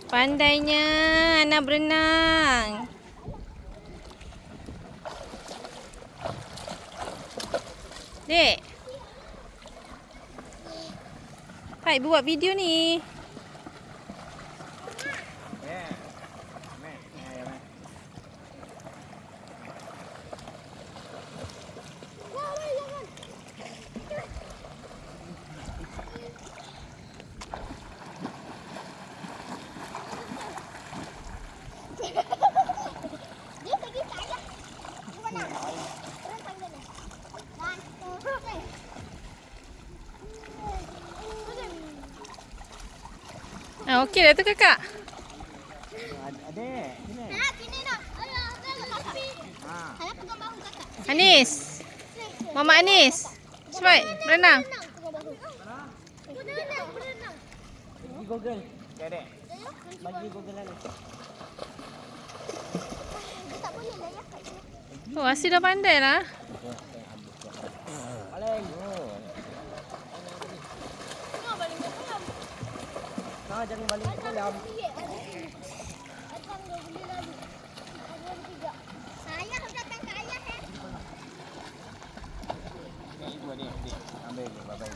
Pandainya anak berenang. Dek. Hai, buat video ni. Dia pergi ke ayah. Mana? Orang panggil ni. Okey dah tu kakak. Adik, sini. Nak sini nak. Ayah, nak tapi. Saya pegang bahu kakak. Anis. Mama Anis. Cepat berenang. Berenang. Bagi Google. Okay, adik. Bagi Google lah ni. Dia tak boleh lah ya kat sini. Oh, Asyik dah pandai lah. Paling. Tengok balik ke kolam. Nah, jangan balik ke kolam. Abang dah boleh lalu. Abang tidak. Saya harus datang ke ayah eh. Ni ibu adik. Ambil je, bye-bye.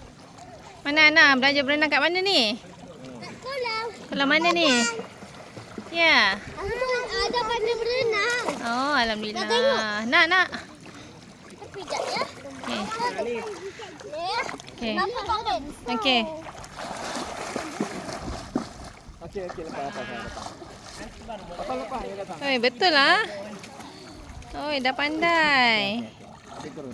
Mana anak belajar berenang kat mana ni? Kat kolam. Kolam mana ni? Ya. Ada pandai berenang. Oh, alhamdulillah. Nak tengok? Nak. Tapi jap ya. Okey. Ya. Okey. Nampak kan? Okey. Okey, lepas. Lepas, ya datang. Oi, betul lah. Oi, dah pandai. Dia turun.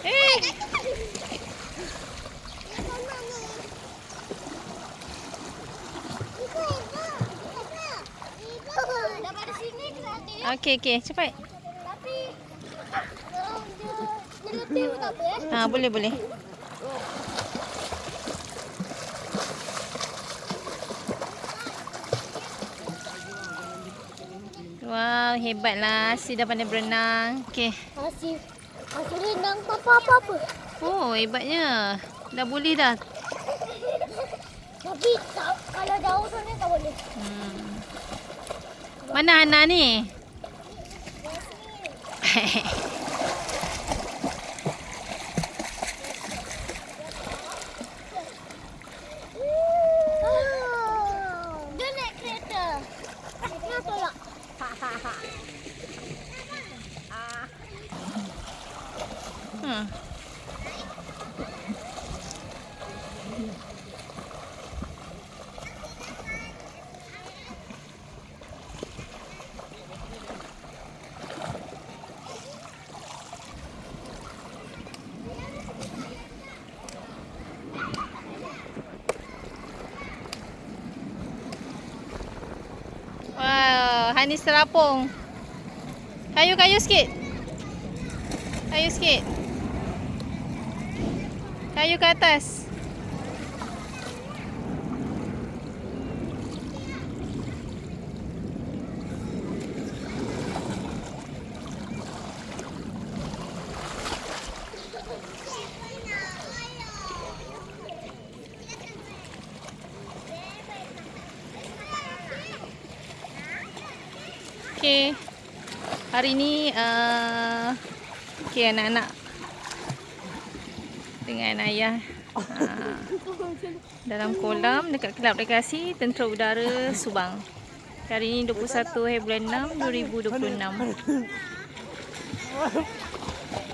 Eh, Daripada sini ke nanti. okey, cepat. Tapi kalau dia nyelutip pun tak apa eh. Ha, boleh. Wow, hebatlah. Asyik dah pandai berenang. Okey. Masih renang apa-apa. Oh, hebatnya. Dah boleh dah. Tapi tak, kalau jauh sana tak boleh. Mana Hana ni? Dia naik kereta. Dia tolak. Wow, Hanis terapung. Kayu sikit. Kayu ke atas. Okey. Hari ni okey anak-anak dengan ayah dalam kolam dekat Kelab Rekreasi Tentera Udara Subang. Hari ni 21 bulan 6 2026.